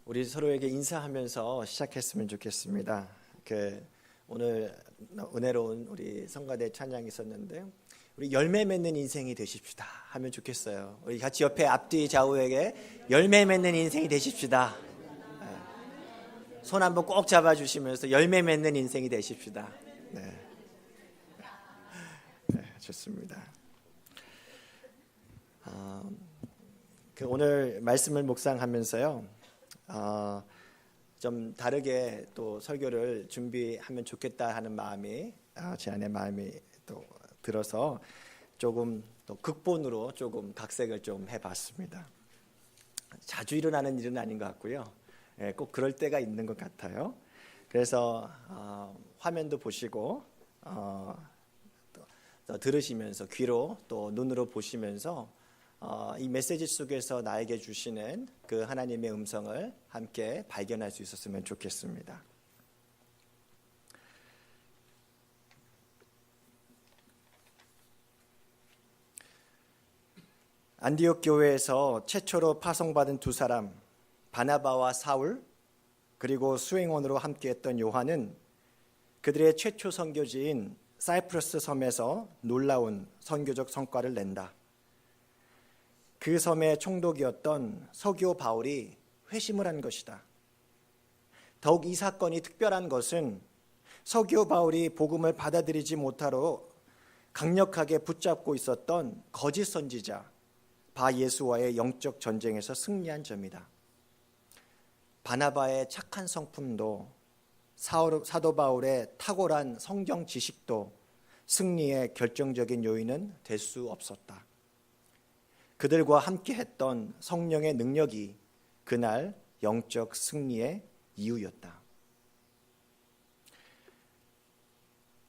우리 서로에게 인사하면서 시작했으면 좋겠습니다. 오늘 은혜로운 우리 성가대 찬양이 있었는데요. 우리 열매 맺는 인생이 되십시다 하면 좋겠어요. 우리 같이 옆에 앞뒤 좌우에게 열매 맺는 인생이 되십시다. 손 한번 꼭 잡아주시면서 열매 맺는 인생이 되십시다. 네, 좋습니다. 오늘 말씀을 묵상하면서요. 좀 다르게 또 설교를 준비하면 좋겠다 하는 마음이 제 안에 마음이 또 들어서 조금 또 극본으로 조금 각색을 좀 해봤습니다. 자주 일어나는 일은 아닌 것 같고요. 꼭 그럴 때가 있는 것 같아요. 그래서 화면도 보시고 또 들으시면서 귀로 또 눈으로 보시면서 이 메시지 속에서 나에게 주시는 그 하나님의 음성을 함께 발견할 수 있었으면 좋겠습니다. 안디옥 교회에서 최초로 파송받은 두 사람, 바나바와 사울, 그리고 수행원으로 함께했던 요한은 그들의 최초 선교지인 사이프러스 섬에서 놀라운 선교적 성과를 낸다. 그 섬의 총독이었던 서기오 바울이 회심을 한 것이다. 더욱 이 사건이 특별한 것은 서기오 바울이 복음을 받아들이지 못하러 강력하게 붙잡고 있었던 거짓 선지자 바 예수와의 영적 전쟁에서 승리한 점이다. 바나바의 착한 성품도 사도 바울의 탁월한 성경 지식도 승리의 결정적인 요인은 될 수 없었다. 그들과 함께했던 성령의 능력이 그날 영적 승리의 이유였다.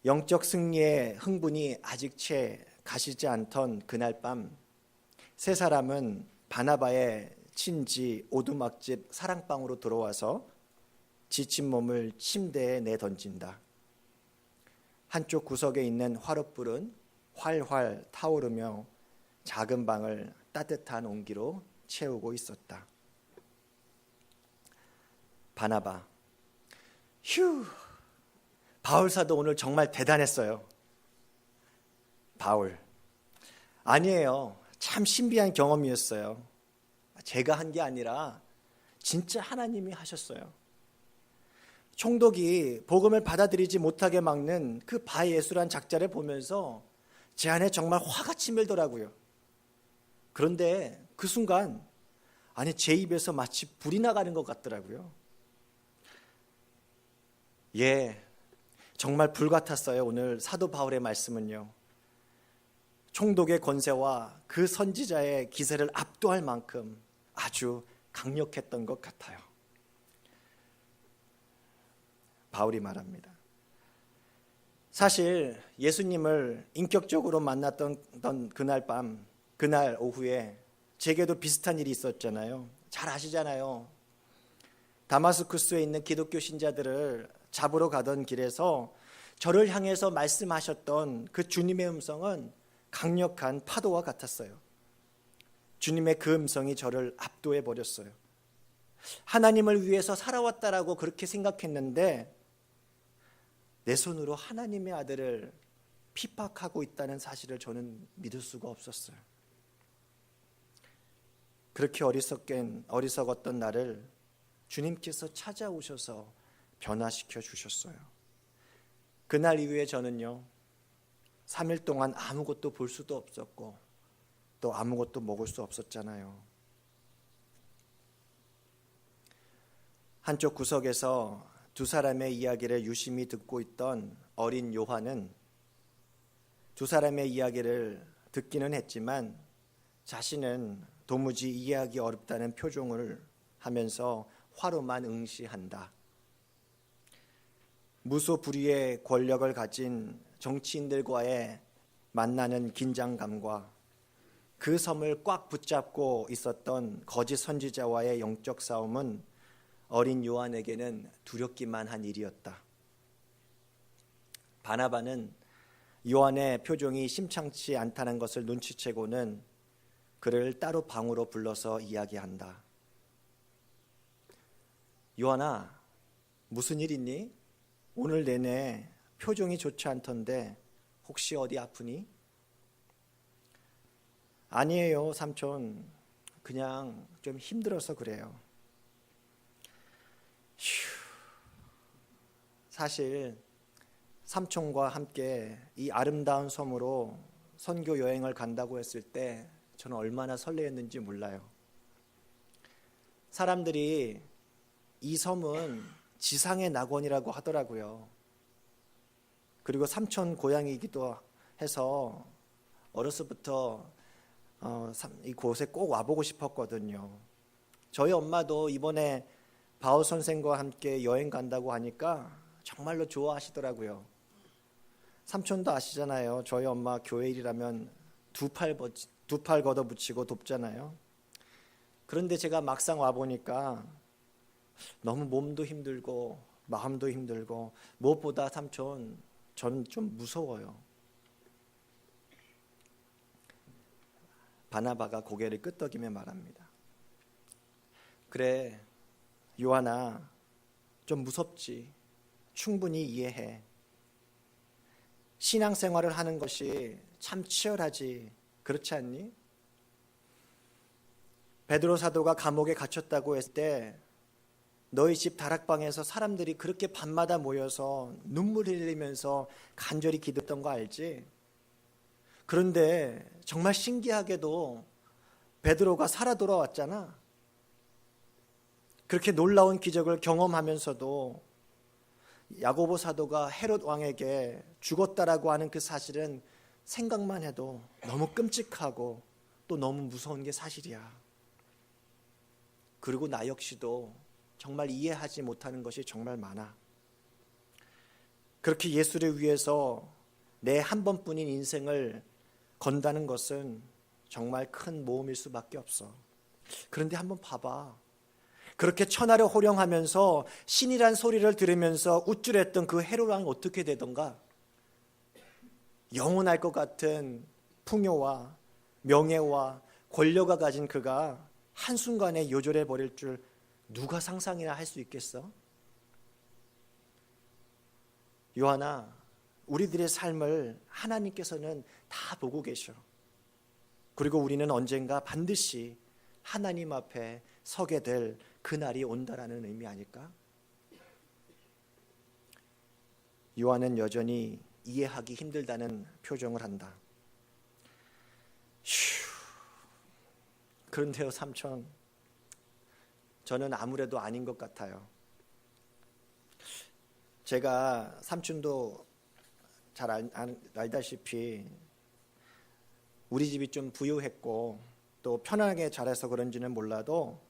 영적 승리의 흥분이 아직 채 가시지 않던 그날 밤, 세 사람은 바나바의 친지 오두막집 사랑방으로 들어와서 지친 몸을 침대에 내던진다. 한쪽 구석에 있는 화롯불은 활활 타오르며 작은 방을 따뜻한 온기로 채우고 있었다. 바나바, 휴, 바울 사도 오늘 정말 대단했어요. 바울, 아니에요. 참 신비한 경험이었어요. 제가 한 게 아니라 진짜 하나님이 하셨어요. 총독이 복음을 받아들이지 못하게 막는 그 바예수란 작자를 보면서 제 안에 정말 화가 치밀더라고요. 그런데 그 순간 제 입에서 마치 불이 나가는 것 같더라고요. 정말 불 같았어요. 오늘 사도 바울의 말씀은요. 총독의 권세와 그 선지자의 기세를 압도할 만큼 아주 강력했던 것 같아요. 바울이 말합니다. 사실 예수님을 인격적으로 만났던 그날 밤, 그날 오후에 제게도 비슷한 일이 있었잖아요. 잘 아시잖아요. 다마스쿠스에 있는 기독교 신자들을 잡으러 가던 길에서 저를 향해서 말씀하셨던 그 주님의 음성은 강력한 파도와 같았어요. 주님의 그 음성이 저를 압도해 버렸어요. 하나님을 위해서 살아왔다라고 그렇게 생각했는데 내 손으로 하나님의 아들을 핍박하고 있다는 사실을 저는 믿을 수가 없었어요. 그렇게 어리석었던 나를 주님께서 찾아오셔서 변화시켜 주셨어요. 그날 이후에 저는요, 3일 동안 아무것도 볼 수도 없었고 또 아무것도 먹을 수 없었잖아요. 한쪽 구석에서 두 사람의 이야기를 유심히 듣고 있던 어린 요한은 두 사람의 이야기를 듣기는 했지만 자신은 도무지 이해하기 어렵다는 표정을 하면서 화로만 응시한다. 무소불위의 권력을 가진 정치인들과의 만나는 긴장감과 그 섬을 꽉 붙잡고 있었던 거짓 선지자와의 영적 싸움은 어린 요한에게는 두렵기만 한 일이었다. 바나바는 요한의 표정이 심상치 않다는 것을 눈치채고는 그를 따로 방으로 불러서 이야기한다. 요한아, 무슨 일 있니? 오늘 내내 표정이 좋지 않던데 혹시 어디 아프니? 아니에요, 삼촌. 그냥 좀 힘들어서 그래요. 휴. 사실 삼촌과 함께 이 아름다운 섬으로 선교 여행을 간다고 했을 때 저는 얼마나 설레었는지 몰라요. 사람들이 이 섬은 지상의 낙원이라고 하더라고요. 그리고 삼촌 고향이기도 해서 어려서부터 이곳에 꼭 와보고 싶었거든요. 저희 엄마도 이번에 바오 선생과 함께 여행 간다고 하니까 정말로 좋아하시더라고요. 삼촌도 아시잖아요. 저희 엄마 교회 일이라면 두 팔 걷어붙이고 돕잖아요. 그런데 제가 막상 와보니까 너무 몸도 힘들고 마음도 힘들고 무엇보다 삼촌, 저는 좀 무서워요. 바나바가 고개를 끄덕이며 말합니다. 그래, 요한아, 좀 무섭지. 충분히 이해해. 신앙생활을 하는 것이 참 치열하지. 그렇지 않니? 베드로 사도가 감옥에 갇혔다고 했을 때 너희 집 다락방에서 사람들이 그렇게 밤마다 모여서 눈물 흘리면서 간절히 기도했던 거 알지? 그런데 정말 신기하게도 베드로가 살아 돌아왔잖아. 그렇게 놀라운 기적을 경험하면서도 야고보 사도가 헤롯 왕에게 죽었다라고 하는 그 사실은 생각만 해도 너무 끔찍하고 또 너무 무서운 게 사실이야. 그리고 나 역시도 정말 이해하지 못하는 것이 정말 많아. 그렇게 예수를 위해서 내 한 번뿐인 인생을 건다는 것은 정말 큰 모험일 수밖에 없어. 그런데 한번 봐봐. 그렇게 천하를 호령하면서 신이란 소리를 들으면서 우쭐했던 그 헤롯 왕이 어떻게 되던가? 영원할 것 같은 풍요와 명예와 권력을 가진 그가 한순간에 요절해 버릴 줄 누가 상상이나 할 수 있겠어? 요한아, 우리들의 삶을 하나님께서는 다 보고 계셔. 그리고 우리는 언젠가 반드시 하나님 앞에 서게 될 그날이 온다라는 의미 아닐까? 요한은 여전히 이해하기 힘들다는 표정을 한다. 휴. 그런데요, 삼촌, 저는 아무래도 아닌 것 같아요. 제가 삼촌도 잘 알다시피 우리 집이 좀 부유했고 또 편하게 자라서 그런지는 몰라도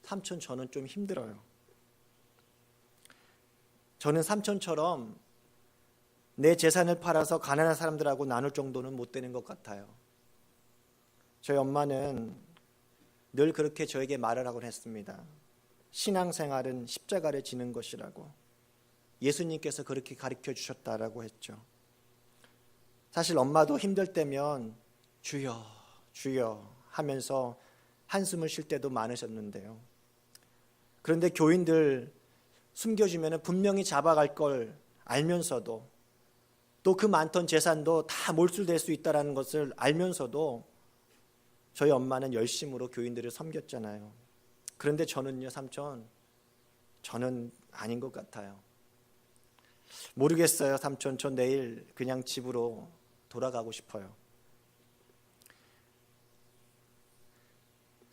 삼촌, 저는 좀 힘들어요. 저는 삼촌처럼 내 재산을 팔아서 가난한 사람들하고 나눌 정도는 못 되는 것 같아요. 저희 엄마는 늘 그렇게 저에게 말을 하곤 했습니다. 신앙생활은 십자가를 지는 것이라고. 예수님께서 그렇게 가르쳐 주셨다라고 했죠. 사실 엄마도 힘들 때면 주여 주여 하면서 한숨을 쉴 때도 많으셨는데요. 그런데 교인들 숨겨주면 분명히 잡아갈 걸 알면서도 또 그 많던 재산도 다 몰수될 수 있다는 것을 알면서도 저희 엄마는 열심으로 교인들을 섬겼잖아요. 그런데 저는요, 삼촌, 저는 아닌 것 같아요. 모르겠어요, 삼촌. 저 내일 그냥 집으로 돌아가고 싶어요.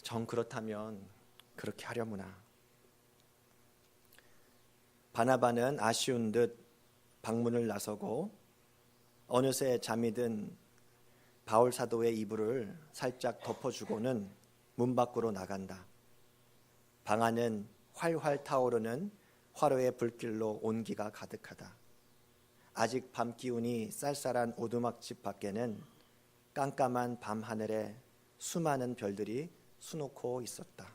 정 그렇다면 그렇게 하려무나. 바나바는 아쉬운 듯 방문을 나서고 어느새 잠이 든 바울 사도의 이불을 살짝 덮어주고는 문 밖으로 나간다. 방 안은 활활 타오르는 화로의 불길로 온기가 가득하다. 아직 밤 기운이 쌀쌀한 오두막집 밖에는 깜깜한 밤 하늘에 수많은 별들이 수놓고 있었다.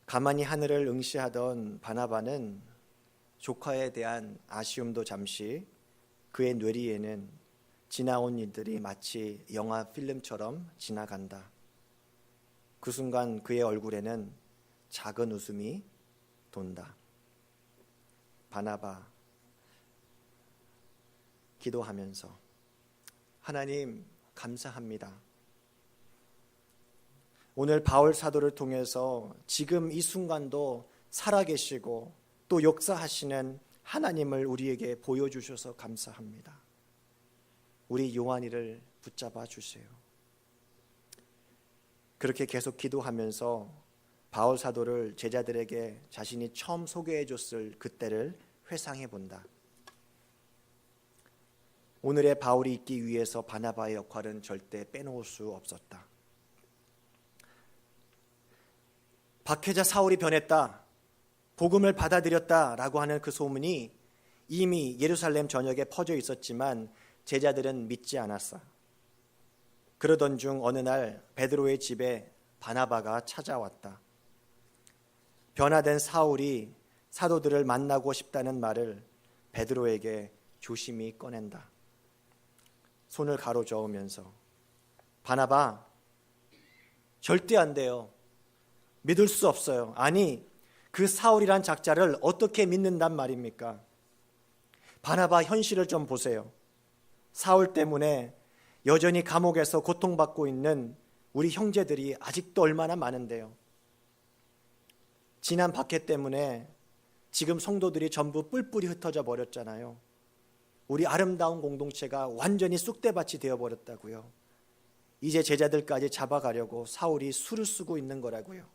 가만히 하늘을 응시하던 바나바는 조카에 대한 아쉬움도 잠시, 그의 뇌리에는 지나온 일들이 마치 영화 필름처럼 지나간다. 그 순간 그의 얼굴에는 작은 웃음이 돈다. 바나바 기도하면서 하나님 감사합니다. 오늘 바울 사도를 통해서 지금 이 순간도 살아계시고 또 역사하시는 하나님을 우리에게 보여주셔서 감사합니다. 우리 요한이를 붙잡아 주세요. 그렇게 계속 기도하면서 바울 사도를 제자들에게 자신이 처음 소개해 줬을 그때를 회상해 본다. 오늘의 바울이 있기 위해서 바나바의 역할은 절대 빼놓을 수 없었다. 박해자 사울이 변했다, 복음을 받아들였다라고 하는 그 소문이 이미 예루살렘 전역에 퍼져 있었지만 제자들은 믿지 않았어. 그러던 중 어느 날 베드로의 집에 바나바가 찾아왔다. 변화된 사울이 사도들을 만나고 싶다는 말을 베드로에게 조심히 꺼낸다. 손을 가로저으면서 바나바, 절대 안 돼요. 믿을 수 없어요. 아니, 그 사울이란 작자를 어떻게 믿는단 말입니까? 바나바 현실을 좀 보세요. 사울 때문에 여전히 감옥에서 고통받고 있는 우리 형제들이 아직도 얼마나 많은데요. 지난 박해 때문에 지금 성도들이 전부 뿔뿔이 흩어져 버렸잖아요. 우리 아름다운 공동체가 완전히 쑥대밭이 되어버렸다고요. 이제 제자들까지 잡아가려고 사울이 수를 쓰고 있는 거라고요.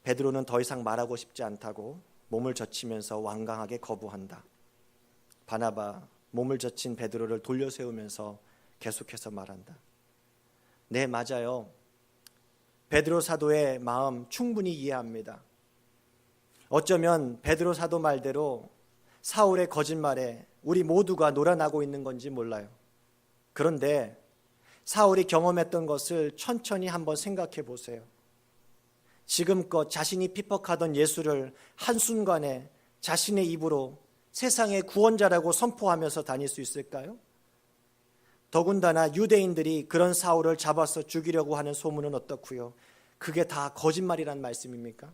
베드로는 더 이상 말하고 싶지 않다고 몸을 젖히면서 완강하게 거부한다. 바나바 몸을 젖힌 베드로를 돌려세우면서 계속해서 말한다. 네, 맞아요. 베드로 사도의 마음 충분히 이해합니다. 어쩌면 베드로 사도 말대로 사울의 거짓말에 우리 모두가 놀아나고 있는 건지 몰라요. 그런데 사울이 경험했던 것을 천천히 한번 생각해 보세요. 지금껏 자신이 핍박하던 예수를 한순간에 자신의 입으로 세상의 구원자라고 선포하면서 다닐 수 있을까요? 더군다나 유대인들이 그런 사울을 잡아서 죽이려고 하는 소문은 어떻고요? 그게 다 거짓말이란 말씀입니까?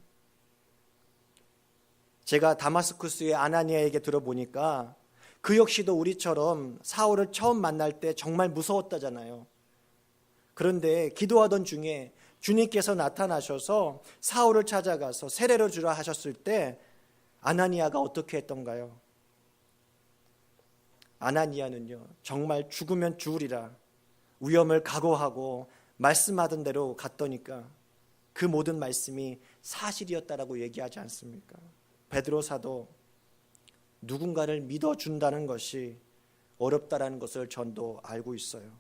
제가 다마스쿠스의 아나니아에게 들어보니까 그 역시도 우리처럼 사울을 처음 만날 때 정말 무서웠다잖아요. 그런데 기도하던 중에 주님께서 나타나셔서 사울을 찾아가서 세례를 주라 하셨을 때 아나니아가 어떻게 했던가요? 아나니아는요, 정말 죽으면 죽으리라 위험을 각오하고 말씀하던 대로 갔더니까 그 모든 말씀이 사실이었다라고 얘기하지 않습니까? 베드로 사도 누군가를 믿어준다는 것이 어렵다라는 것을 전도 알고 있어요.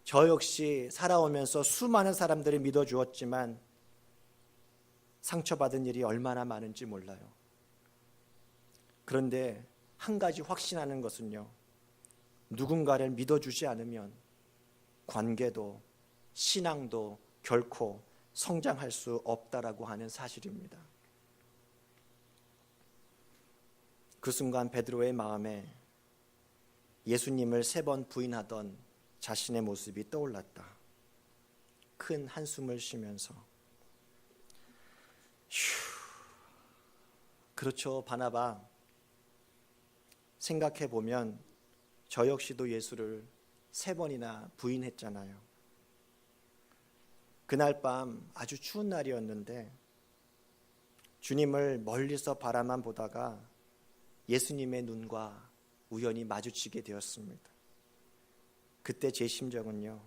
저 역시 살아오면서 수많은 사람들을 믿어주었지만 상처받은 일이 얼마나 많은지 몰라요. 그런데 한 가지 확신하는 것은요, 누군가를 믿어주지 않으면 관계도 신앙도 결코 성장할 수 없다라고 하는 사실입니다. 그 순간 베드로의 마음에 예수님을 3번 부인하던 자신의 모습이 떠올랐다. 큰 한숨을 쉬면서 그렇죠, 바나바. 생각해보면 저 역시도 예수를 3번이나 부인했잖아요. 그날 밤 아주 추운 날이었는데 주님을 멀리서 바라만 보다가 예수님의 눈과 우연히 마주치게 되었습니다. 그때 제 심정은요,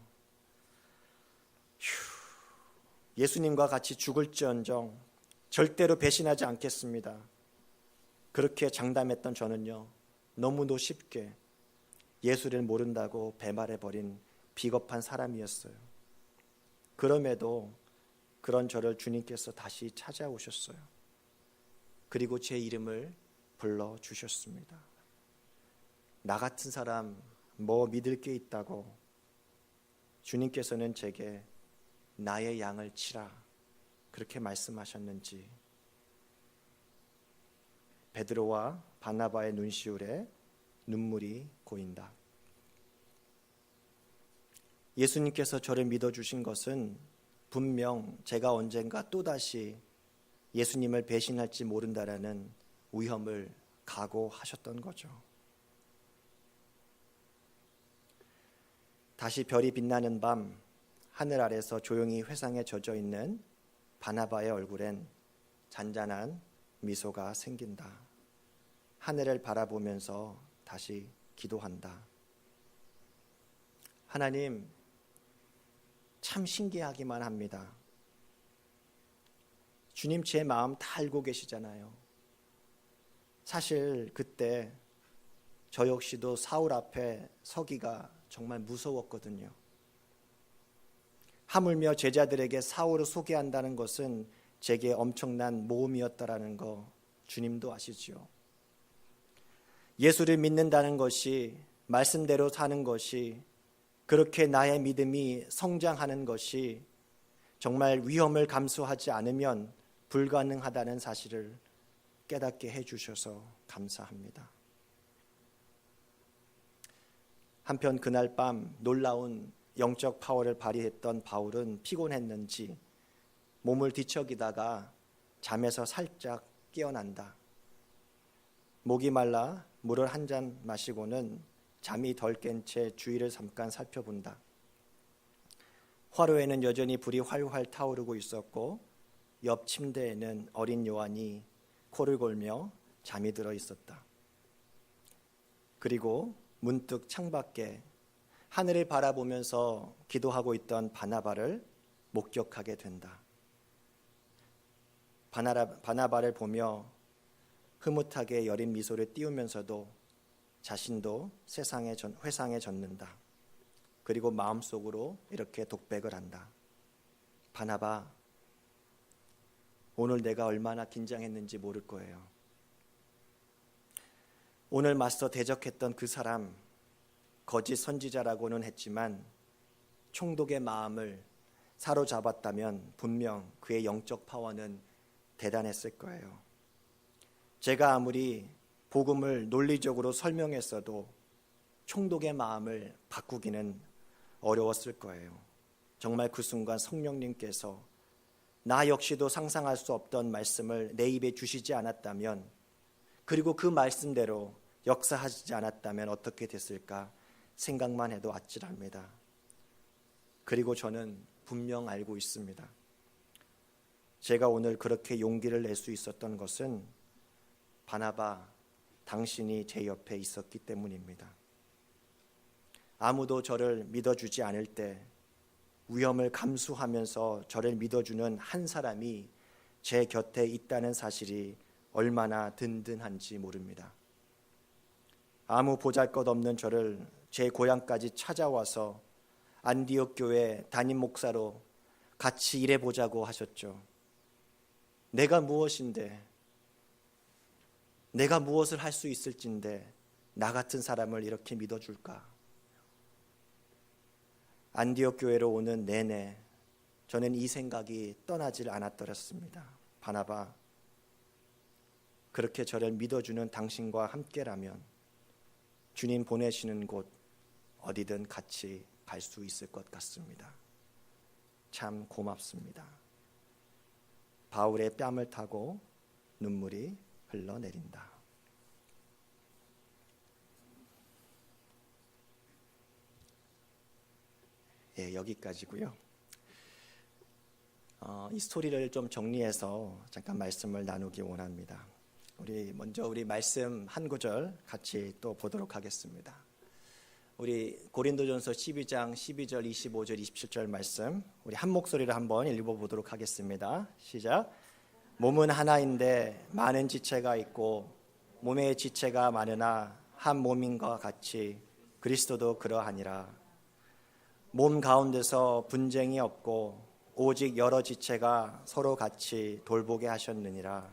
예수님과 같이 죽을지언정 절대로 배신하지 않겠습니다. 그렇게 장담했던 저는요, 너무도 쉽게 예수를 모른다고 배말해버린 비겁한 사람이었어요. 그럼에도 그런 저를 주님께서 다시 찾아오셨어요. 그리고 제 이름을 불러주셨습니다. 나 같은 사람 뭐 믿을 게 있다고 주님께서는 제게 나의 양을 치라 그렇게 말씀하셨는지 베드로와 바나바의 눈시울에 눈물이 고인다. 예수님께서 저를 믿어주신 것은 분명 제가 언젠가 또다시 예수님을 배신할지 모른다라는 위험을 각오하셨던 거죠. 다시 별이 빛나는 밤 하늘 아래서 조용히 회상에 젖어 있는 바나바의 얼굴엔 잔잔한 미소가 생긴다. 하늘을 바라보면서 다시 기도한다. 하나님, 참 신기하기만 합니다. 주님 제 마음 다 알고 계시잖아요. 사실 그때 저 역시도 사울 앞에 서기가 정말 무서웠거든요. 하물며 제자들에게 사울을 소개한다는 것은 제게 엄청난 모험이었다라는 거 주님도 아시지요. 예수를 믿는다는 것이, 말씀대로 사는 것이, 그렇게 나의 믿음이 성장하는 것이 정말 위험을 감수하지 않으면 불가능하다는 사실을 깨닫게 해주셔서 감사합니다. 한편 그날 밤 놀라운 영적 파워를 발휘했던 바울은 피곤했는지 몸을 뒤척이다가 잠에서 살짝 깨어난다. 목이 말라 물을 한 잔 마시고는 잠이 덜 깬 채 주위를 잠깐 살펴본다. 화로에는 여전히 불이 활활 타오르고 있었고 옆 침대에는 어린 요한이 코를 골며 잠이 들어 있었다. 그리고 문득 창밖에 하늘을 바라보면서 기도하고 있던 바나바를 목격하게 된다. 바나바를 보며 흐뭇하게 여린 미소를 띄우면서도 자신도 회상에 젖는다. 그리고 마음속으로 이렇게 독백을 한다. 바나바, 오늘 내가 얼마나 긴장했는지 모를 거예요. 오늘 맞서 대적했던 그 사람, 거짓 선지자라고는 했지만 총독의 마음을 사로잡았다면 분명 그의 영적 파워는 대단했을 거예요. 제가 아무리 복음을 논리적으로 설명했어도 총독의 마음을 바꾸기는 어려웠을 거예요. 정말 그 순간 성령님께서 나 역시도 상상할 수 없던 말씀을 내 입에 주시지 않았다면, 그리고 그 말씀대로 역사하지 않았다면 어떻게 됐을까 생각만 해도 아찔합니다. 그리고 저는 분명 알고 있습니다. 제가 오늘 그렇게 용기를 낼 수 있었던 것은 바나바, 당신이 제 옆에 있었기 때문입니다. 아무도 저를 믿어주지 않을 때 위험을 감수하면서 저를 믿어주는 한 사람이 제 곁에 있다는 사실이 얼마나 든든한지 모릅니다. 아무 보잘것없는 저를 제 고향까지 찾아와서 안디옥 교회 담임 목사로 같이 일해보자고 하셨죠. 내가 무엇인데, 내가 무엇을 할 수 있을진데 나 같은 사람을 이렇게 믿어줄까? 안디옥 교회로 오는 내내 저는 이 생각이 떠나질 않았더랬습니다. 바나바, 그렇게 저를 믿어주는 당신과 함께라면 주님 보내시는 곳 어디든 같이 갈 수 있을 것 같습니다. 참 고맙습니다. 바울의 뺨을 타고 눈물이 흘러내린다. 예, 여기까지고요. 이 스토리를 좀 정리해서 잠깐 말씀을 나누기 원합니다. 먼저 우리 말씀 한 구절 같이 또 보도록 하겠습니다. 우리 고린도전서 12장 12절, 25절, 27절 말씀 우리 한 목소리로 한번 읽어보도록 하겠습니다. 시작. 몸은 하나인데 많은 지체가 있고 몸의 지체가 많으나 한 몸인과 같이 그리스도도 그러하니라. 몸 가운데서 분쟁이 없고 오직 여러 지체가 서로 같이 돌보게 하셨느니라.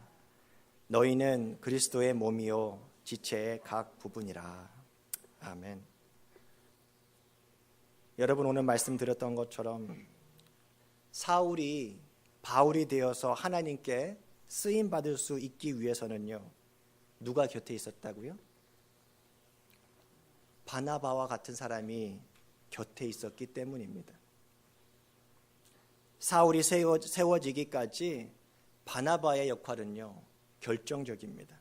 너희는 그리스도의 몸이요 지체의 각 부분이라. 아멘. 여러분, 오늘 말씀드렸던 것처럼 사울이 바울이 되어서 하나님께 쓰임 받을 수 있기 위해서는요, 누가 곁에 있었다고요? 바나바와 같은 사람이 곁에 있었기 때문입니다. 사울이 세워지기까지 바나바의 역할은요, 결정적입니다.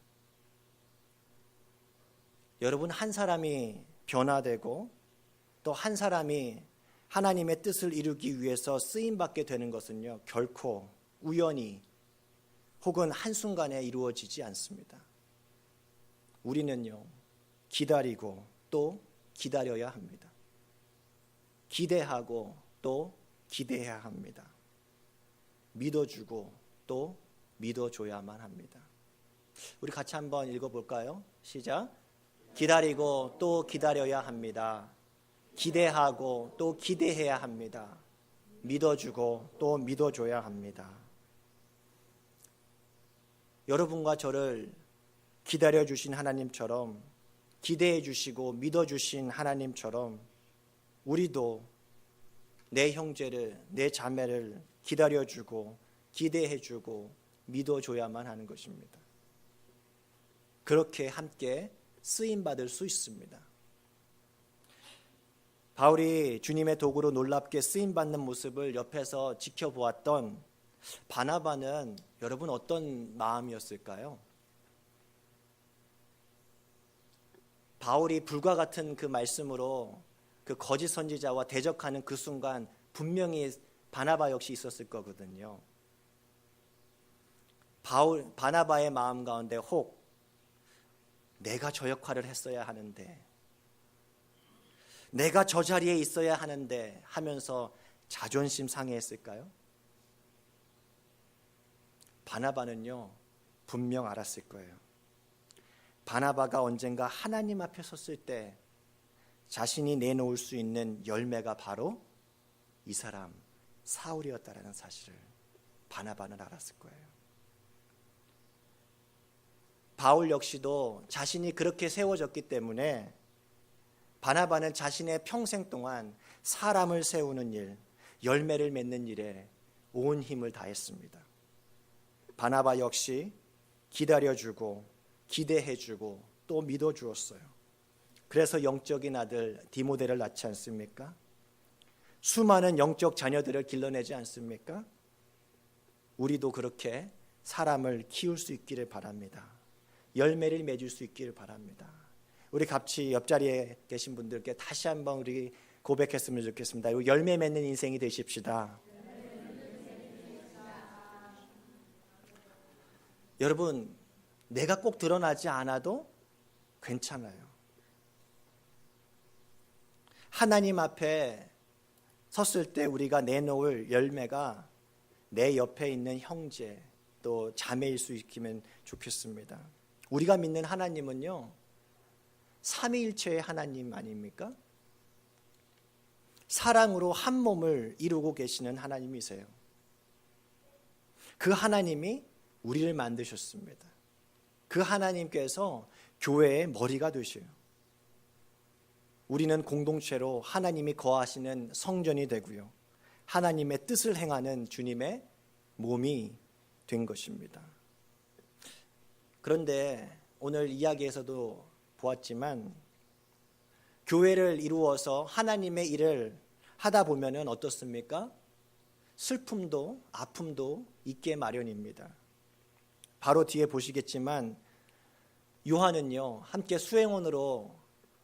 여러분, 한 사람이 변화되고 또 한 사람이 하나님의 뜻을 이루기 위해서 쓰임받게 되는 것은요, 결코 우연히 혹은 한순간에 이루어지지 않습니다. 우리는요, 기다리고 또 기다려야 합니다. 기대하고 또 기대해야 합니다. 믿어주고 또 믿어줘야만 합니다. 우리 같이 한번 읽어볼까요? 시작. 기다리고 또 기다려야 합니다. 기대하고 또 기대해야 합니다. 믿어주고 또 믿어줘야 합니다. 여러분과 저를 기다려주신 하나님처럼, 기대해주시고 믿어주신 하나님처럼 우리도 내 형제를, 내 자매를 기다려주고 기대해주고 믿어줘야만 하는 것입니다. 그렇게 함께 쓰임받을 수 있습니다. 바울이 주님의 도구로 놀랍게 쓰임받는 모습을 옆에서 지켜보았던 바나바는 여러분 어떤 마음이었을까요? 바울이 불과 같은 그 말씀으로 그 거짓 선지자와 대적하는 그 순간 분명히 바나바 역시 있었을 거거든요. 바나바의 마음 가운데 혹 내가 저 역할을 했어야 하는데, 내가 저 자리에 있어야 하는데 하면서 자존심 상해했을까요? 바나바는요, 분명 알았을 거예요. 바나바가 언젠가 하나님 앞에 섰을 때 자신이 내놓을 수 있는 열매가 바로 이 사람 사울이었다라는 사실을 바나바는 알았을 거예요. 바울 역시도 자신이 그렇게 세워졌기 때문에 바나바는 자신의 평생 동안 사람을 세우는 일, 열매를 맺는 일에 온 힘을 다했습니다. 바나바 역시 기다려주고 기대해주고 또 믿어주었어요. 그래서 영적인 아들 디모데를 낳지 않습니까? 수많은 영적 자녀들을 길러내지 않습니까? 우리도 그렇게 사람을 키울 수 있기를 바랍니다. 열매를 맺을 수 있기를 바랍니다. 우리 같이 옆자리에 계신 분들께 다시 한번 우리 고백했으면 좋겠습니다. 열매 맺는 인생이 되십시다. 여러분, 내가 꼭 드러나지 않아도 괜찮아요. 하나님 앞에 섰을 때 우리가 내놓을 열매가 내 옆에 있는 형제 또 자매일 수 있기면 좋겠습니다. 우리가 믿는 하나님은요, 삼위일체의 하나님 아닙니까? 사랑으로 한 몸을 이루고 계시는 하나님이세요. 그 하나님이 우리를 만드셨습니다. 그 하나님께서 교회의 머리가 되셔요. 우리는 공동체로 하나님이 거하시는 성전이 되고요, 하나님의 뜻을 행하는 주님의 몸이 된 것입니다. 그런데 오늘 이야기에서도 보았지만 교회를 이루어서 하나님의 일을 하다 보면은 어떻습니까? 슬픔도 아픔도 있게 마련입니다. 바로 뒤에 보시겠지만 요한은요, 함께 수행원으로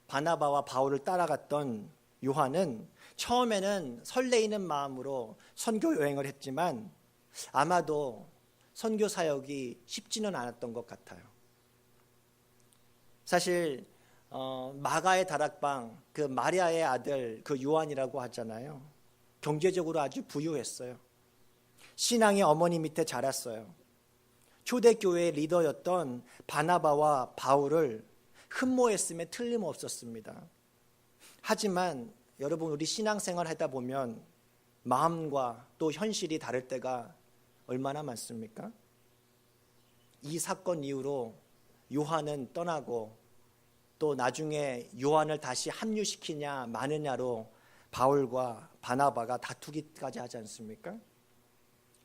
바나바와 바울을 따라갔던 요한은 처음에는 설레이는 마음으로 선교 여행을 했지만 아마도 선교 사역이 쉽지는 않았던 것 같아요. 사실 마가의 다락방, 그 마리아의 아들 그 요한이라고 하잖아요. 경제적으로 아주 부유했어요. 신앙의 어머니 밑에 자랐어요. 초대교회의 리더였던 바나바와 바울을 흠모했음에 틀림없었습니다. 하지만 여러분, 우리 신앙생활 하다 보면 마음과 또 현실이 다를 때가 얼마나 많습니까? 이 사건 이후로 요한은 떠나고 또 나중에 요한을 다시 합류시키냐 마느냐로 바울과 바나바가 다투기까지 하지 않습니까?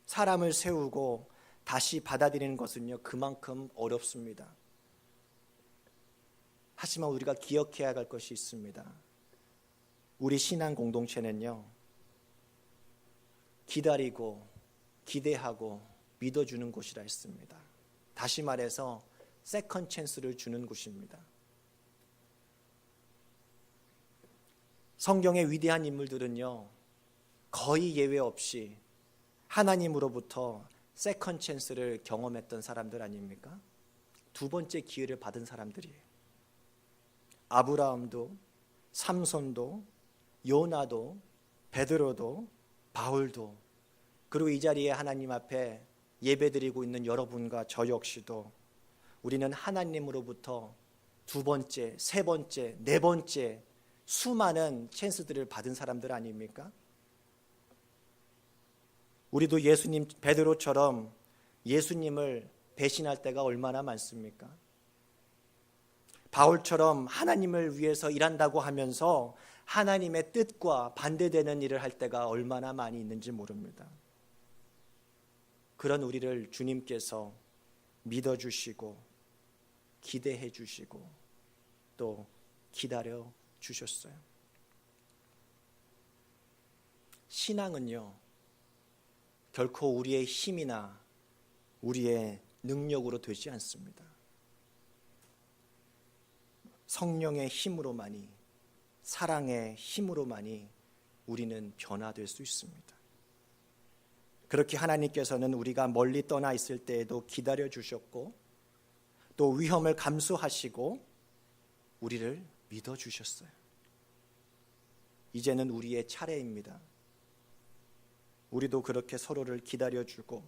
사람을 세우고 다시 받아들이는 것은요, 그만큼 어렵습니다. 하지만 우리가 기억해야 할 것이 있습니다. 우리 신앙 공동체는요, 기다리고 기대하고 믿어주는 곳이라 했습니다. 다시 말해서 세컨 찬스를 주는 곳입니다. 성경의 위대한 인물들은요, 거의 예외 없이 하나님으로부터 세컨 찬스를 경험했던 사람들 아닙니까? 두 번째 기회를 받은 사람들이에요. 아브라함도, 삼손도, 요나도, 베드로도, 바울도, 그리고 이 자리에 하나님 앞에 예배드리고 있는 여러분과 저 역시도 우리는 하나님으로부터 두 번째, 세 번째, 네 번째 수많은 찬스들을 받은 사람들 아닙니까? 우리도 예수님, 베드로처럼 예수님을 배신할 때가 얼마나 많습니까? 바울처럼 하나님을 위해서 일한다고 하면서 하나님의 뜻과 반대되는 일을 할 때가 얼마나 많이 있는지 모릅니다. 그런 우리를 주님께서 믿어주시고 기대해 주시고 또 기다려 주셨어요. 신앙은요, 결코 우리의 힘이나 우리의 능력으로 되지 않습니다. 성령의 힘으로만이, 사랑의 힘으로만이 우리는 변화될 수 있습니다. 그렇게 하나님께서는 우리가 멀리 떠나 있을 때에도 기다려 주셨고 또 위험을 감수하시고 우리를 믿어 주셨어요. 이제는 우리의 차례입니다. 우리도 그렇게 서로를 기다려 주고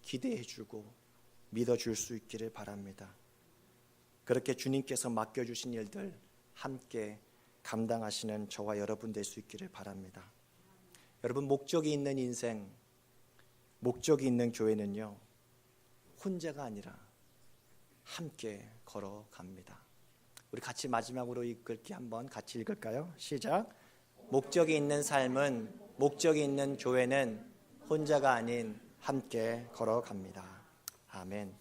기대해 주고 믿어 줄 수 있기를 바랍니다. 그렇게 주님께서 맡겨주신 일들 함께 감당하시는 저와 여러분 될 수 있기를 바랍니다. 여러분, 목적이 있는 인생, 목적이 있는 교회는요, 혼자가 아니라 함께 걸어갑니다. 우리 같이 마지막으로 읽을게 한번 같이 읽을까요? 시작. 목적이 있는 삶은, 목적이 있는 교회는 혼자가 아닌 함께 걸어갑니다. 아멘.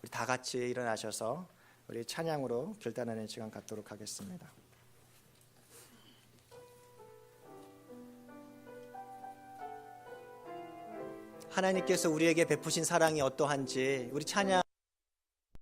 우리 다 같이 일어나셔서 우리 찬양으로 결단하는 시간 갖도록 하겠습니다. 하나님께서 우리에게 베푸신 사랑이 어떠한지 우리 찬양